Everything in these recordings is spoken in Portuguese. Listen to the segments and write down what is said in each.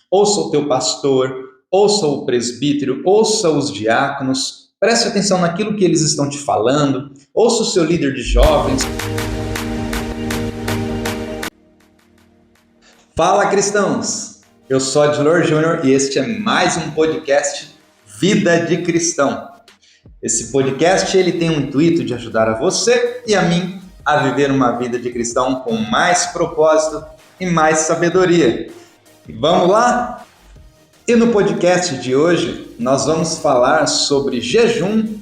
ouça o teu pastor, ouça o presbítero, ouça os diáconos, preste atenção naquilo que eles estão te falando, ouça o seu líder de jovens. Fala, cristãos! Eu sou Adilor Júnior e este é mais um podcast Vida de Cristão. Esse podcast ele tem o intuito de ajudar a você e a mim a viver uma vida de cristão com mais propósito e mais sabedoria. E vamos lá? E no podcast de hoje nós vamos falar sobre jejum,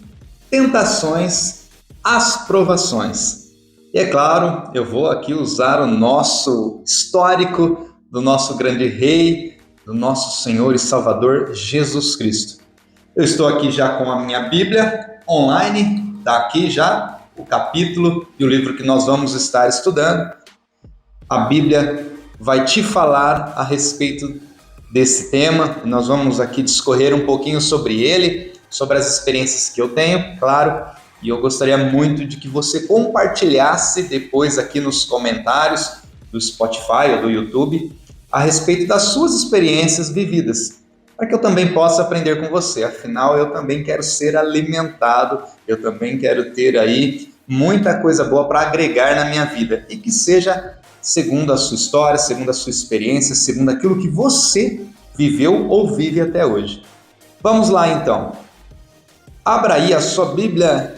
tentações, as provações. E é claro, eu vou aqui usar o nosso histórico do nosso grande rei, do nosso Senhor e Salvador Jesus Cristo. Eu estou aqui já com a minha Bíblia online, está aqui já o capítulo e o livro que nós vamos estar estudando. A Bíblia vai te falar a respeito desse tema, e nós vamos aqui discorrer um pouquinho sobre ele, sobre as experiências que eu tenho, claro, e eu gostaria muito de que você compartilhasse depois aqui nos comentários do Spotify ou do YouTube a respeito das suas experiências vividas, para que eu também possa aprender com você. Afinal, eu também quero ser alimentado, eu também quero ter aí muita coisa boa para agregar na minha vida e que seja segundo a sua história, segundo a sua experiência, segundo aquilo que você viveu ou vive até hoje. Vamos lá então. Abra aí a sua Bíblia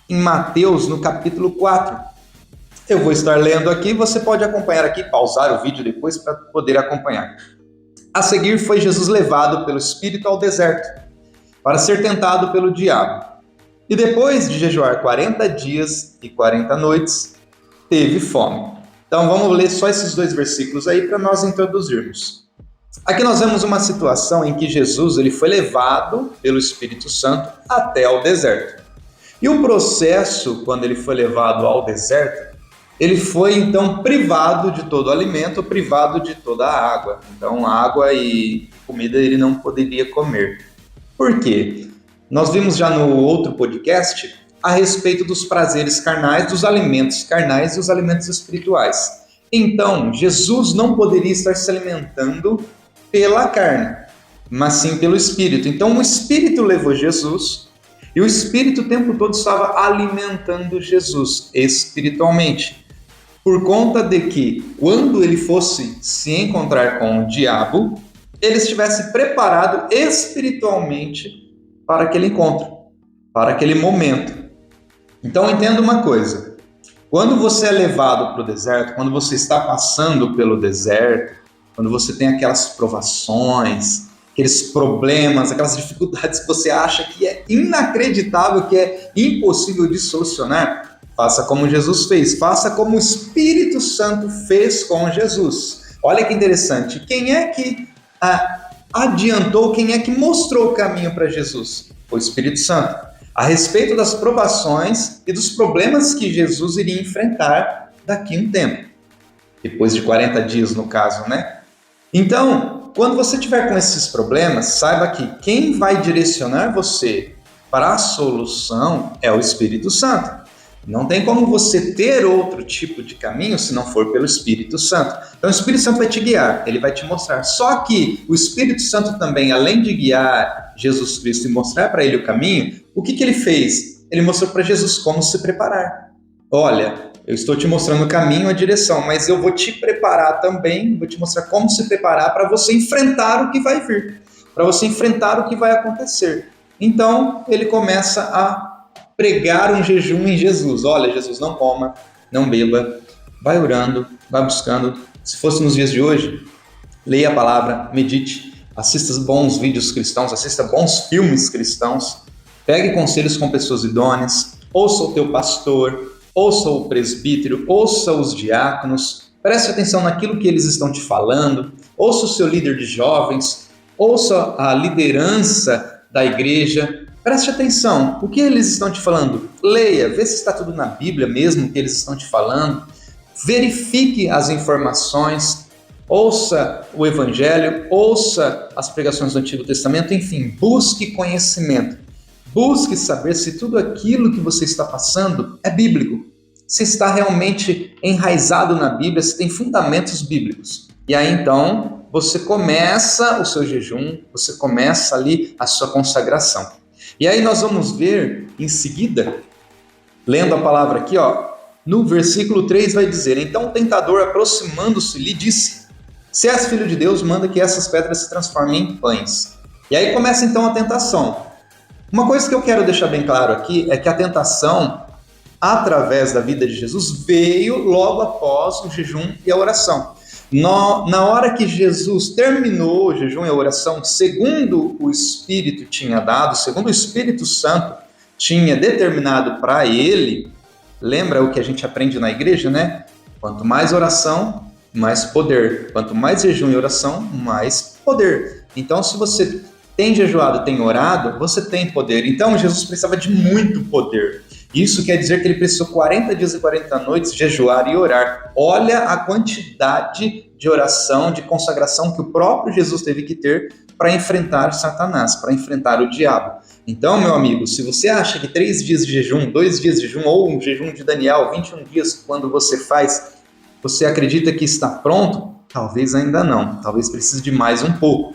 em Mateus, no capítulo 4. Eu vou estar lendo aqui, você pode acompanhar aqui, pausar o vídeo depois para poder acompanhar. A seguir foi Jesus levado pelo Espírito ao deserto, para ser tentado pelo diabo. E depois de jejuar 40 dias e 40 noites, teve fome. Então vamos ler só esses dois versículos aí para nós introduzirmos. Aqui nós vemos uma situação em que Jesus ele foi levado pelo Espírito Santo até ao deserto. E o processo, quando ele foi levado ao deserto, ele foi então privado de todo o alimento, privado de toda a água. Então água e comida ele não poderia comer. Por quê? Nós vimos já no outro podcast a respeito dos prazeres carnais, dos alimentos carnais e os alimentos espirituais. Então, Jesus não poderia estar se alimentando pela carne, mas sim pelo Espírito. Então, o Espírito levou Jesus e o Espírito o tempo todo estava alimentando Jesus espiritualmente. Por conta de que, quando ele fosse se encontrar com o diabo, ele estivesse preparado espiritualmente para aquele encontro, para aquele momento. Então, entenda uma coisa. Quando você é levado para o deserto, quando você está passando pelo deserto, quando você tem aquelas provações, aqueles problemas, aquelas dificuldades que você acha que é inacreditável, que é impossível de solucionar, faça como Jesus fez, faça como o Espírito Santo fez com Jesus. Olha que interessante, quem é que adiantou, quem é que mostrou o caminho para Jesus? Foi o Espírito Santo. A respeito das provações e dos problemas que Jesus iria enfrentar daqui a um tempo. Depois de 40 dias, no caso, né? Então, quando você tiver com esses problemas, saiba que quem vai direcionar você para a solução é o Espírito Santo. Não tem como você ter outro tipo de caminho se não for pelo Espírito Santo. Então o Espírito Santo vai te guiar, ele vai te mostrar. Só que o Espírito Santo também, além de guiar Jesus Cristo e mostrar para ele o caminho, o que ele fez? Ele mostrou para Jesus como se preparar. Olha, eu estou te mostrando o caminho, a direção, mas eu vou te preparar também, vou te mostrar como se preparar para você enfrentar o que vai vir, para você enfrentar o que vai acontecer. Então ele começa a pregar um jejum em Jesus. Olha, Jesus, não coma, não beba, vai orando, vai buscando. Se fosse nos dias de hoje, leia a palavra, medite, assista bons vídeos cristãos, assista bons filmes cristãos, pegue conselhos com pessoas idôneas, ouça o teu pastor, ouça o presbítero, ouça os diáconos, preste atenção naquilo que eles estão te falando, ouça o seu líder de jovens, ouça a liderança da igreja. Preste atenção, o que eles estão te falando? Leia, vê se está tudo na Bíblia mesmo que eles estão te falando. Verifique as informações, ouça o Evangelho, ouça as pregações do Antigo Testamento, enfim, busque conhecimento. Busque saber se tudo aquilo que você está passando é bíblico, se está realmente enraizado na Bíblia, se tem fundamentos bíblicos. E aí então você começa o seu jejum, você começa ali a sua consagração. E aí nós vamos ver em seguida, lendo a palavra aqui, no versículo 3 vai dizer: então o tentador, aproximando-se, lhe disse: se és filho de Deus, manda que essas pedras se transformem em pães. E aí começa então a tentação. Uma coisa que eu quero deixar bem claro aqui é que a tentação, através da vida de Jesus, veio logo após o jejum e a oração. Na hora que Jesus terminou o jejum e a oração, segundo o Espírito tinha dado, segundo o Espírito Santo tinha determinado para ele, lembra o que a gente aprende na igreja, né? Quanto mais oração, mais poder. Quanto mais jejum e oração, mais poder. Então, se você tem jejuado, tem orado, você tem poder. Então, Jesus precisava de muito poder. Isso quer dizer que ele precisou 40 dias e 40 noites jejuar e orar. Olha a quantidade de oração, de consagração que o próprio Jesus teve que ter para enfrentar Satanás, para enfrentar o diabo. Então, meu amigo, se você acha que 3 dias de jejum, 2 dias de jejum, ou um jejum de Daniel, 21 dias, quando você faz, você acredita que está pronto? Talvez ainda não, talvez precise de mais um pouco.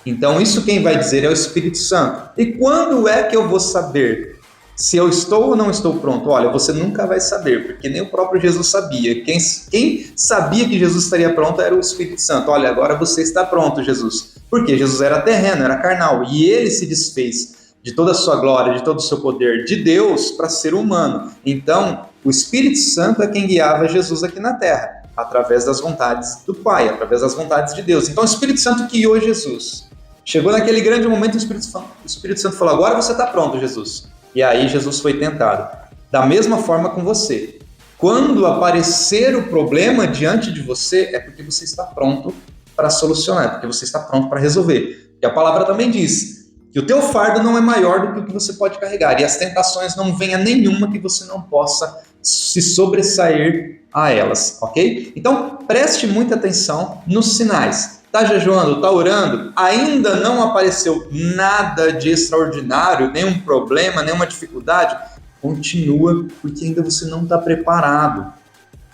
Então, isso quem vai dizer é o Espírito Santo. E quando é que eu vou saber se eu estou ou não estou pronto? Olha, você nunca vai saber, porque nem o próprio Jesus sabia. Quem sabia que Jesus estaria pronto era o Espírito Santo. Olha, agora você está pronto, Jesus. Porque Jesus era terreno, era carnal, e ele se desfez de toda a sua glória, de todo o seu poder de Deus para ser humano. Então, o Espírito Santo é quem guiava Jesus aqui na terra, através das vontades do Pai, através das vontades de Deus. Então, o Espírito Santo guiou Jesus. Chegou naquele grande momento, o Espírito Santo falou: agora você está pronto, Jesus. E aí Jesus foi tentado. Da mesma forma com você. Quando aparecer o problema diante de você, é porque você está pronto para solucionar, é porque você está pronto para resolver. Porque a palavra também diz que o teu fardo não é maior do que o que você pode carregar, e as tentações não venha nenhuma que você não possa se sobressair a elas, ok? Então, preste muita atenção nos sinais. Está jejuando, está orando, ainda não apareceu nada de extraordinário, nenhum problema, nenhuma dificuldade, continua, porque ainda você não está preparado.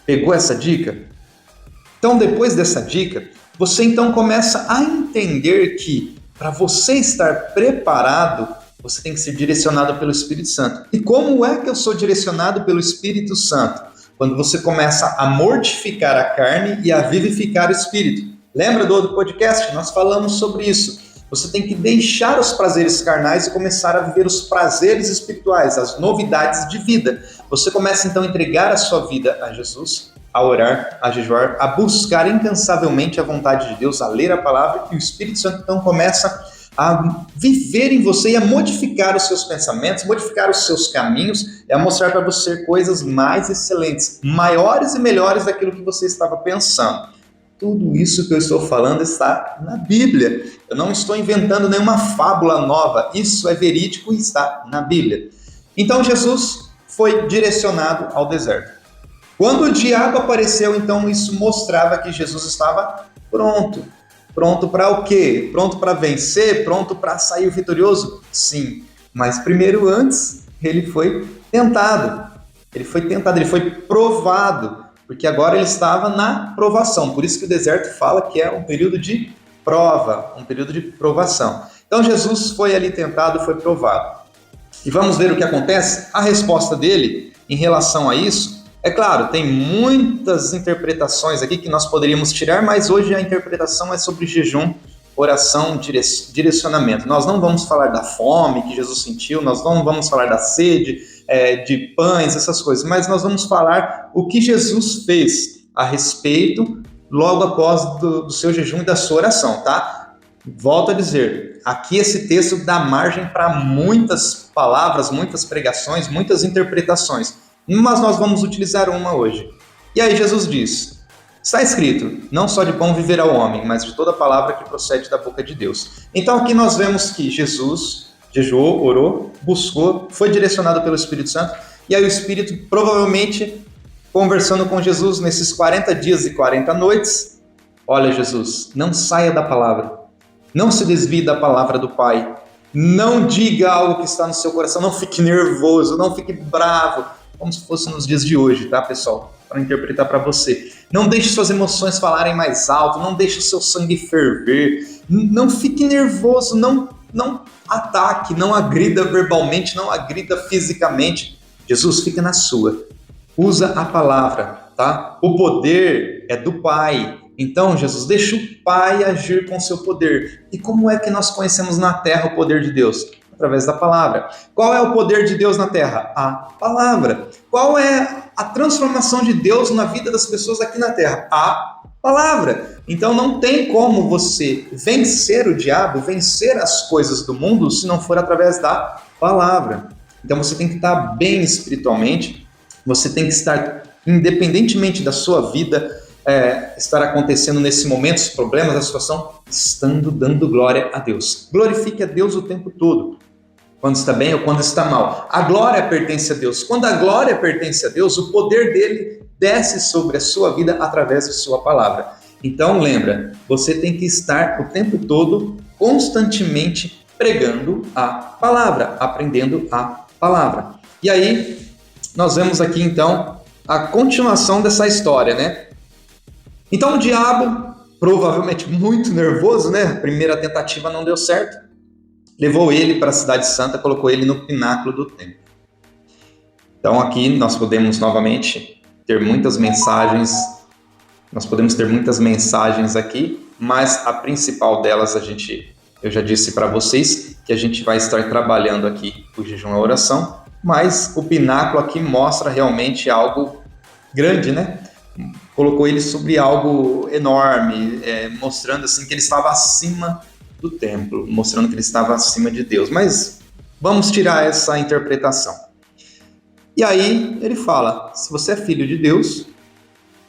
Pegou essa dica? Então, depois dessa dica, você então começa a entender que para você estar preparado, você tem que ser direcionado pelo Espírito Santo. E como é que eu sou direcionado pelo Espírito Santo? Quando você começa a mortificar a carne e a vivificar o Espírito. Lembra do outro podcast? Nós falamos sobre isso. Você tem que deixar os prazeres carnais e começar a viver os prazeres espirituais, as novidades de vida. Você começa então a entregar a sua vida a Jesus, a orar, a jejuar, a buscar incansavelmente a vontade de Deus, a ler a palavra, e o Espírito Santo então começa a viver em você e a modificar os seus pensamentos, modificar os seus caminhos e a mostrar para você coisas mais excelentes, maiores e melhores daquilo que você estava pensando. Tudo isso que eu estou falando está na Bíblia. Eu não estou inventando nenhuma fábula nova. Isso é verídico e está na Bíblia. Então Jesus foi direcionado ao deserto. Quando o diabo apareceu, então isso mostrava que Jesus estava pronto. Pronto para o quê? Pronto para vencer? Pronto para sair vitorioso? Sim. Mas primeiro, antes, ele foi tentado. Ele foi provado. Porque agora ele estava na provação. Por isso que o deserto fala que é um período de prova, um período de provação. Então Jesus foi ali tentado, foi provado. E vamos ver o que acontece? A resposta dele em relação a isso, é claro, tem muitas interpretações aqui que nós poderíamos tirar, mas hoje a interpretação é sobre jejum, oração, direcionamento. Nós não vamos falar da fome que Jesus sentiu, nós não vamos falar da sede, de pães, essas coisas, mas nós vamos falar o que Jesus fez a respeito logo após do seu jejum e da sua oração, tá? Volto a dizer, aqui esse texto dá margem para muitas palavras, muitas pregações, muitas interpretações, mas nós vamos utilizar uma hoje. E aí Jesus diz: está escrito, não só de pão viverá o homem, mas de toda palavra que procede da boca de Deus. Então aqui nós vemos que Jesus jejuou, orou, buscou, foi direcionado pelo Espírito Santo, e aí o Espírito provavelmente conversando com Jesus nesses 40 dias e 40 noites, olha Jesus, não saia da palavra, não se desvie da palavra do Pai, não diga algo que está no seu coração, não fique nervoso, não fique bravo, como se fosse nos dias de hoje, tá pessoal? para interpretar para você. Não deixe suas emoções falarem mais alto, não deixe o seu sangue ferver, não fique nervoso, não ataque, não agrida verbalmente, não agrida fisicamente. Jesus, fica na sua. Usa a palavra, tá? O poder é do Pai. Então, Jesus, deixa o Pai agir com seu poder. E como é que nós conhecemos na terra o poder de Deus? Através da palavra. Qual é o poder de Deus na terra? A palavra. Qual é a transformação de Deus na vida das pessoas aqui na terra? A palavra. Então não tem como você vencer o diabo, vencer as coisas do mundo, se não for através da palavra. Então você tem que estar bem espiritualmente, você tem que estar, independentemente da sua vida, estar acontecendo nesse momento, os problemas, a situação, estando dando glória a Deus. Glorifique a Deus o tempo todo, quando está bem ou quando está mal. A glória pertence a Deus. Quando a glória pertence a Deus, o poder dele desce sobre a sua vida através de sua palavra. Então lembra, você tem que estar o tempo todo, constantemente pregando a palavra, aprendendo a palavra. E aí, nós vemos aqui então a continuação dessa história, né? Então o diabo, provavelmente muito nervoso, né? A primeira tentativa não deu certo. Levou ele para a cidade santa, colocou ele no pináculo do templo. Então aqui nós podemos novamente ter muitas mensagens, aqui, mas a principal delas eu já disse para vocês que a gente vai estar trabalhando aqui o jejum e a oração, mas o pináculo aqui mostra realmente algo grande, né? Colocou ele sobre algo enorme, mostrando assim que ele estava acima do templo, mostrando que ele estava acima de Deus. Mas vamos tirar essa interpretação. E aí ele fala, se você é filho de Deus,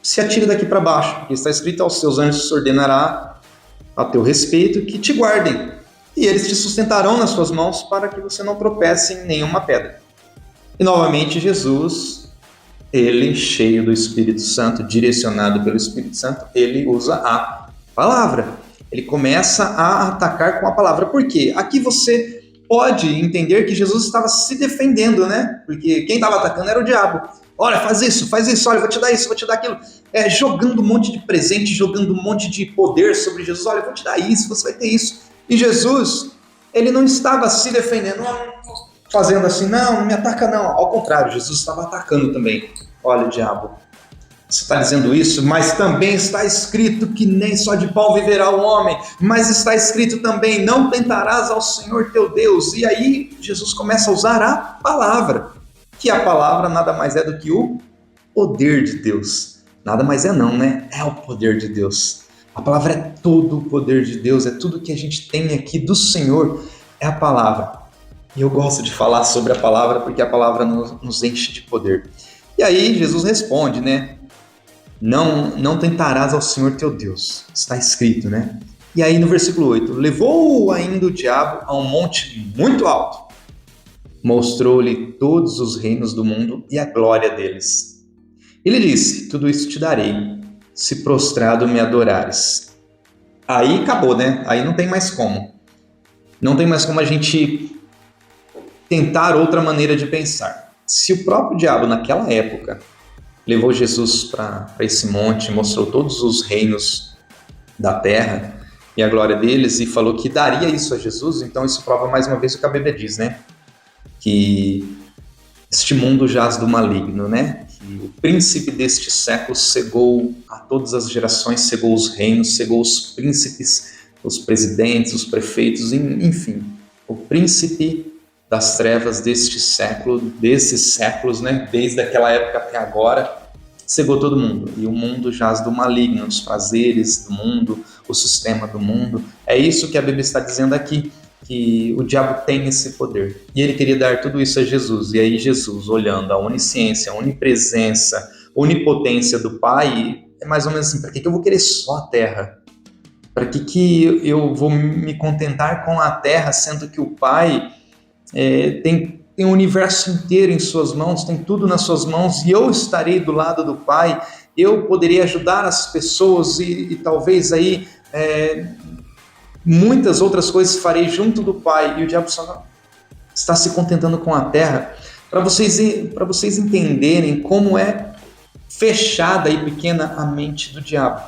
se atire daqui para baixo, porque está escrito, aos seus anjos se ordenará a teu respeito que te guardem, e eles te sustentarão nas suas mãos para que você não tropece em nenhuma pedra. E novamente Jesus, ele cheio do Espírito Santo, direcionado pelo Espírito Santo, ele usa a palavra. Ele começa a atacar com a palavra. Por quê? Aqui você pode entender que Jesus estava se defendendo, né? Porque quem estava atacando era o diabo. Olha, faz isso, olha, vou te dar isso, vou te dar aquilo. Jogando um monte de presente, jogando um monte de poder sobre Jesus. Olha, eu vou te dar isso, você vai ter isso. E Jesus, ele não estava se defendendo, fazendo assim, não me ataca não. Ao contrário, Jesus estava atacando também. Olha, diabo, você está dizendo isso, mas também está escrito que nem só de pão viverá o homem, mas está escrito também, não tentarás ao Senhor teu Deus. E aí Jesus começa a usar a palavra, que a palavra nada mais é do que o poder de Deus. Nada mais é não, né? É o poder de Deus. A palavra é todo o poder de Deus, é tudo que a gente tem aqui do Senhor, é a palavra. E eu gosto de falar sobre a palavra porque a palavra nos enche de poder. E aí Jesus responde, né? Não tentarás ao Senhor teu Deus. Está escrito, né? E aí no versículo 8, levou ainda o diabo a um monte muito alto, mostrou-lhe todos os reinos do mundo e a glória deles. Ele disse, tudo isso te darei, se prostrado me adorares. Aí acabou, né? Aí não tem mais como. Não tem mais como a gente tentar outra maneira de pensar. Se o próprio diabo naquela época levou Jesus para esse monte, mostrou todos os reinos da terra e a glória deles e falou que daria isso a Jesus, então isso prova mais uma vez o que a Bíblia diz, né? Que este mundo jaz do maligno, né? Que o príncipe deste século cegou a todas as gerações, cegou os reinos, cegou os príncipes, os presidentes, os prefeitos, enfim, o príncipe das trevas deste século, desses séculos, né? Desde aquela época até agora, cegou todo mundo. E o mundo jaz do maligno, os prazeres do mundo, o sistema do mundo. É isso que a Bíblia está dizendo aqui, que o diabo tem esse poder. E ele queria dar tudo isso a Jesus. E aí Jesus, olhando a onisciência, a onipresença, a onipotência do Pai, é mais ou menos assim, para que eu vou querer só a terra? Para que eu vou me contentar com a terra, sendo que o Pai tem o universo inteiro em suas mãos, tem tudo nas suas mãos, e eu estarei do lado do Pai, eu poderia ajudar as pessoas e talvez aí muitas outras coisas farei junto do Pai, e o diabo só está se contentando com a terra. Para vocês entenderem como é fechada e pequena a mente do diabo.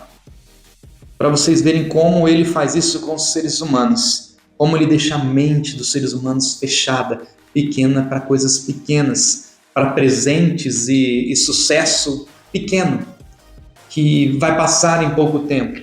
Para vocês verem como ele faz isso com os seres humanos, como ele deixa a mente dos seres humanos fechada, pequena para coisas pequenas, para presentes e sucesso pequeno, que vai passar em pouco tempo.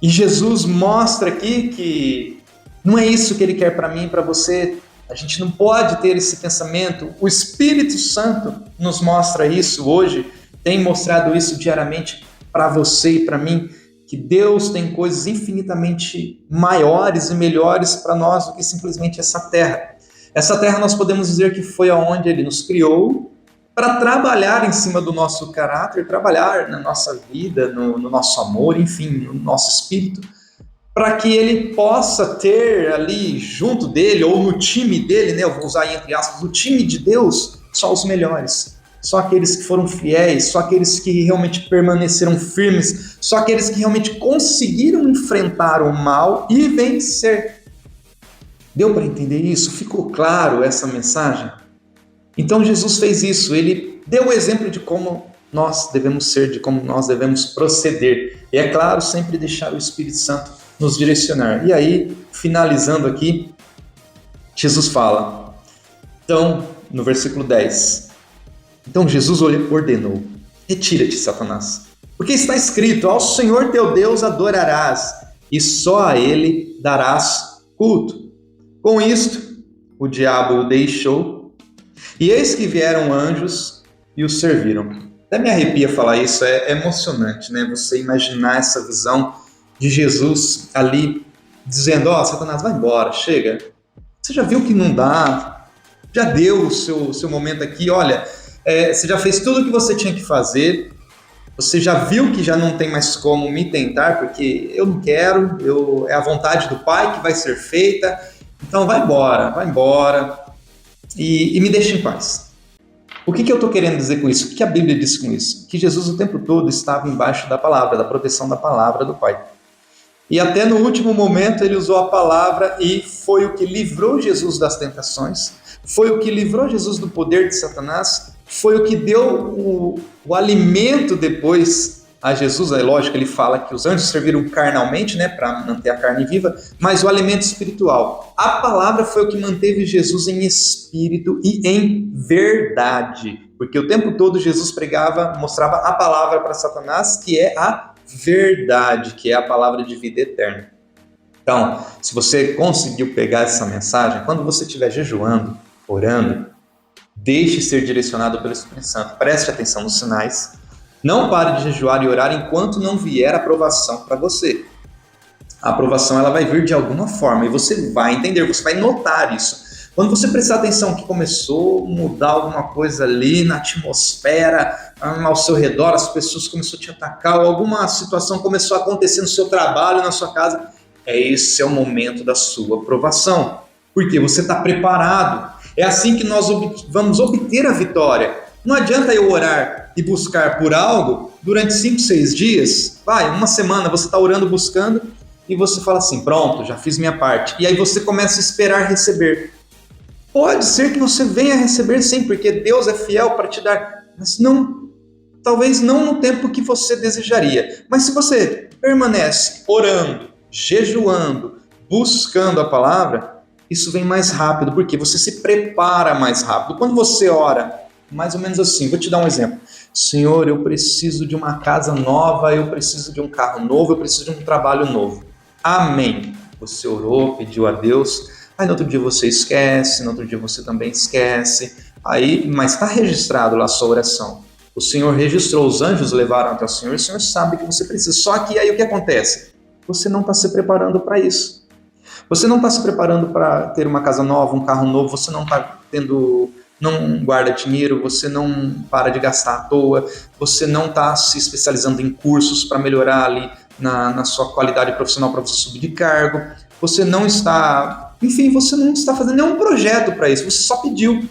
E Jesus mostra aqui que não é isso que ele quer para mim e para você. A gente não pode ter esse pensamento. O Espírito Santo nos mostra isso hoje, tem mostrado isso diariamente para você e para mim, que Deus tem coisas infinitamente maiores e melhores para nós do que simplesmente essa terra. Essa terra nós podemos dizer que foi aonde Ele nos criou para trabalhar em cima do nosso caráter, trabalhar na nossa vida, no nosso amor, enfim, no nosso espírito, para que Ele possa ter ali junto dele, ou no time dele, né, eu vou usar entre aspas, o time de Deus, só os melhores. Só aqueles que foram fiéis, só aqueles que realmente permaneceram firmes, só aqueles que realmente conseguiram enfrentar o mal e vencer. Deu para entender isso? Ficou claro essa mensagem? Então Jesus fez isso, ele deu o exemplo de como nós devemos ser, de como nós devemos proceder. E é claro, sempre deixar o Espírito Santo nos direcionar. E aí, finalizando aqui, Jesus fala, então, no versículo 10, então Jesus ordenou, retira-te, Satanás, porque está escrito, ao Senhor teu Deus adorarás, e só a Ele darás culto. Com isto, o diabo o deixou, e eis que vieram anjos e o serviram. Até me arrepia falar isso, é emocionante, né? Você imaginar essa visão de Jesus ali, dizendo, Satanás, vai embora, chega. Você já viu que não dá, já deu o seu momento aqui, olha, você já fez tudo o que você tinha que fazer, você já viu que já não tem mais como me tentar, porque eu não quero, é a vontade do Pai que vai ser feita, então vai embora e me deixa em paz. O que eu estou querendo dizer com isso? O que a Bíblia diz com isso? Que Jesus o tempo todo estava embaixo da palavra, da proteção da palavra do Pai. E até no último momento ele usou a palavra e foi o que livrou Jesus das tentações, foi o que livrou Jesus do poder de Satanás, foi o que deu o alimento depois a Jesus. É lógico, ele fala que os anjos serviram carnalmente, né, para manter a carne viva, mas o alimento espiritual. A palavra foi o que manteve Jesus em espírito e em verdade, porque o tempo todo Jesus pregava, mostrava a palavra para Satanás, que é a verdade, que é a palavra de vida eterna. Então, se você conseguiu pegar essa mensagem, quando você estiver jejuando, orando, deixe ser direcionado pelo Espírito Santo. Preste atenção nos sinais. Não pare de jejuar e orar enquanto não vier a aprovação para você. A aprovação ela vai vir de alguma forma e você vai entender, você vai notar isso. Quando você prestar atenção que começou a mudar alguma coisa ali na atmosfera, ao seu redor, as pessoas começaram a te atacar, ou alguma situação começou a acontecer no seu trabalho, na sua casa, esse é o momento da sua aprovação. Porque você está preparado. É assim que nós vamos obter a vitória. Não adianta eu orar e buscar por algo durante 5, 6 dias. Uma semana você está orando, buscando, e você fala assim, pronto, já fiz minha parte. E aí você começa a esperar receber. Pode ser que você venha receber sim, porque Deus é fiel para te dar, mas não, talvez não no tempo que você desejaria. Mas se você permanece orando, jejuando, buscando a palavra, isso vem mais rápido, porque você se prepara mais rápido. Quando você ora, mais ou menos assim, vou te dar um exemplo. Senhor, eu preciso de uma casa nova, eu preciso de um carro novo, eu preciso de um trabalho novo. Amém. Você orou, pediu a Deus. Aí no outro dia você esquece, no outro dia você também esquece, mas está registrado lá a sua oração. O Senhor registrou, os anjos levaram até o Senhor sabe que você precisa. Só que aí o que acontece? Você não está se preparando para isso. Você não está se preparando para ter uma casa nova, um carro novo, você não está não guarda dinheiro, você não para de gastar à toa, você não está se especializando em cursos para melhorar ali na sua qualidade profissional para você subir de cargo, você não está fazendo nenhum projeto para isso, você só pediu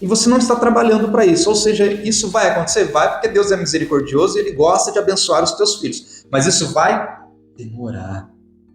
e você não está trabalhando para isso. Ou seja, isso vai acontecer? Vai, porque Deus é misericordioso e Ele gosta de abençoar os teus filhos, mas isso vai demorar.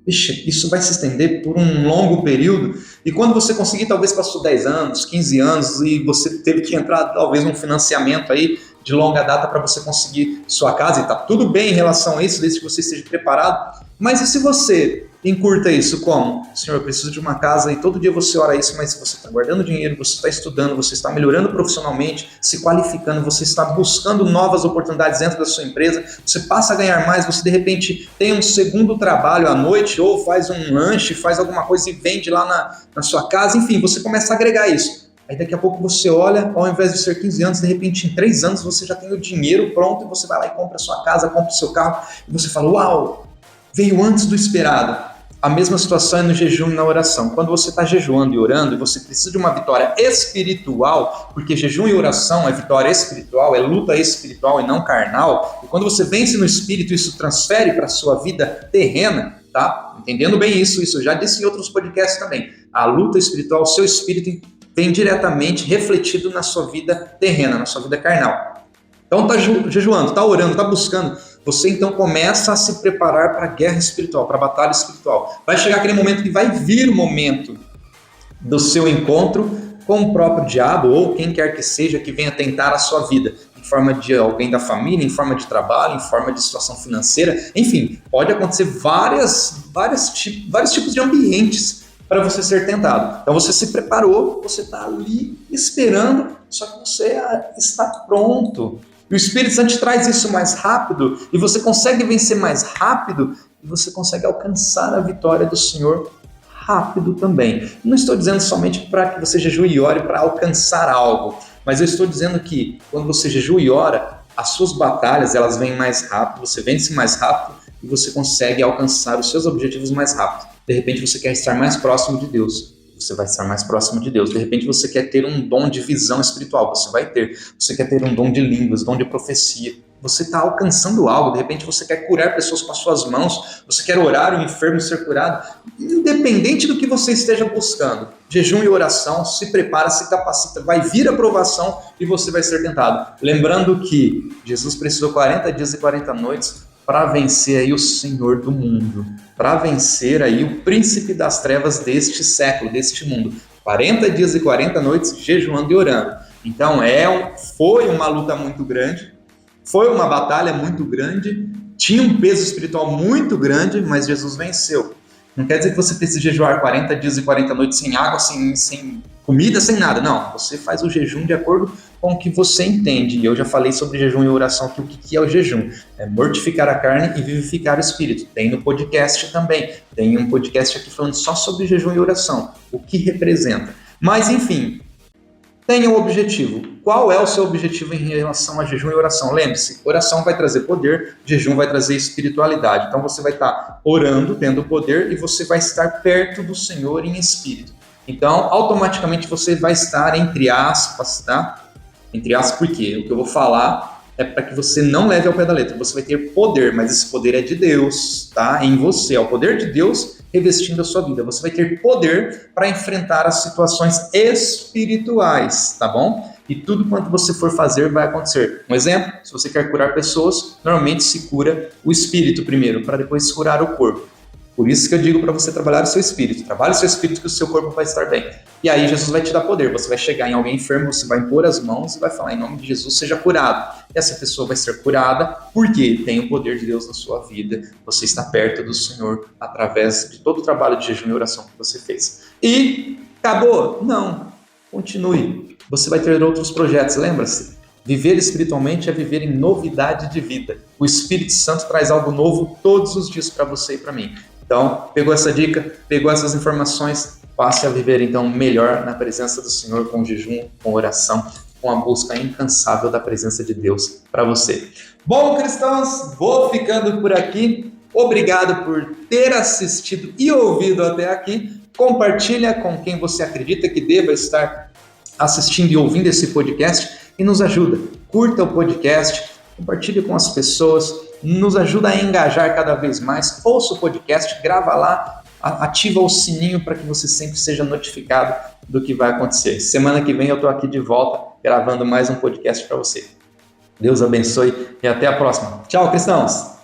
Isso vai se estender por um longo período, e quando você conseguir, talvez passou 10 anos, 15 anos, e você teve que entrar talvez num financiamento aí de longa data para você conseguir sua casa, e está tudo bem em relação a isso, desde que você esteja preparado. Mas e se você encurta isso como? Senhor, eu preciso de uma casa, e todo dia você ora isso, mas você está guardando dinheiro, você está estudando, você está melhorando profissionalmente, se qualificando, você está buscando novas oportunidades dentro da sua empresa, você passa a ganhar mais, você de repente tem um segundo trabalho à noite, ou faz um lanche, faz alguma coisa e vende lá na sua casa, enfim, você começa a agregar isso. Aí daqui a pouco você olha, ao invés de ser 15 anos, de repente em 3 anos você já tem o dinheiro pronto, e você vai lá e compra a sua casa, compra o seu carro, e você fala, uau, veio antes do esperado. A mesma situação é no jejum e na oração. Quando você está jejuando e orando e você precisa de uma vitória espiritual, porque jejum e oração é vitória espiritual, é luta espiritual e não carnal, e quando você vence no espírito, isso transfere para a sua vida terrena, tá? Entendendo bem isso eu já disse em outros podcasts também. A luta espiritual, o seu espírito vem diretamente refletido na sua vida terrena, na sua vida carnal. Então está jejuando, está orando, está buscando. Você então começa a se preparar para a guerra espiritual, para a batalha espiritual. Vai chegar aquele momento que vai vir o momento do seu encontro com o próprio diabo ou quem quer que seja que venha tentar a sua vida, em forma de alguém da família, em forma de trabalho, em forma de situação financeira, enfim, pode acontecer vários tipos de ambientes para você ser tentado. Então você se preparou, você está ali esperando, só que você está pronto. E o Espírito Santo te traz isso mais rápido, e você consegue vencer mais rápido, e você consegue alcançar a vitória do Senhor rápido também. Não estou dizendo somente para que você jejue e ore para alcançar algo, mas eu estou dizendo que quando você jejua e ora, as suas batalhas elas vêm mais rápido, você vence mais rápido, e você consegue alcançar os seus objetivos mais rápido. De repente você quer estar mais próximo de Deus. Você vai estar mais próximo de Deus. De repente você quer ter um dom de visão espiritual, você vai ter. Você quer ter um dom de línguas, dom de profecia. Você está alcançando algo, de repente você quer curar pessoas com as suas mãos, você quer orar o enfermo ser curado. Independente do que você esteja buscando, jejum e oração, se prepara, se capacita, vai vir a provação e você vai ser tentado. Lembrando que Jesus precisou 40 dias e 40 noites para vencer aí o Senhor do mundo, para vencer aí o príncipe das trevas deste século, deste mundo. 40 dias e 40 noites jejuando e orando. Então foi uma luta muito grande, foi uma batalha muito grande, tinha um peso espiritual muito grande, mas Jesus venceu. Não quer dizer que você precisa jejuar 40 dias e 40 noites sem água, sem comida, sem nada. Não, você faz o jejum de acordo com o que você entende. E eu já falei sobre jejum e oração, que o que é o jejum? É mortificar a carne e vivificar o espírito. Tem no podcast também. Tem um podcast aqui falando só sobre jejum e oração, o que representa. Mas, enfim, tenha um objetivo. Qual é o seu objetivo em relação a jejum e oração? Lembre-se, oração vai trazer poder, jejum vai trazer espiritualidade. Então você vai estar orando, tendo poder, e você vai estar perto do Senhor em espírito. Então, automaticamente você vai estar, entre aspas, tá? Entre aspas, por quê? O que eu vou falar é para que você não leve ao pé da letra. Você vai ter poder, mas esse poder é de Deus, tá? Em você. É o poder de Deus revestindo a sua vida. Você vai ter poder para enfrentar as situações espirituais, tá bom? E tudo quanto você for fazer vai acontecer. Um exemplo, se você quer curar pessoas, normalmente se cura o espírito primeiro, para depois curar o corpo. Por isso que eu digo para você trabalhar o seu espírito. Trabalhe o seu espírito que o seu corpo vai estar bem. E aí Jesus vai te dar poder. Você vai chegar em alguém enfermo, você vai impor as mãos e vai falar em nome de Jesus, seja curado. E essa pessoa vai ser curada porque tem o poder de Deus na sua vida. Você está perto do Senhor através de todo o trabalho de jejum e oração que você fez. E acabou? Não. Continue. Você vai ter outros projetos, lembra-se? Viver espiritualmente é viver em novidade de vida. O Espírito Santo traz algo novo todos os dias para você e para mim. Então, pegou essa dica, pegou essas informações, passe a viver então melhor na presença do Senhor, com jejum, com oração, com a busca incansável da presença de Deus para você. Bom, cristãos, vou ficando por aqui. Obrigado por ter assistido e ouvido até aqui. Compartilha com quem você acredita que deva estar assistindo e ouvindo esse podcast e nos ajuda. Curta o podcast, compartilhe com as pessoas, nos ajuda a engajar cada vez mais. Ouça o podcast, grava lá, ativa o sininho para que você sempre seja notificado do que vai acontecer. Semana que vem eu estou aqui de volta gravando mais um podcast para você. Deus abençoe e até a próxima. Tchau, cristãos!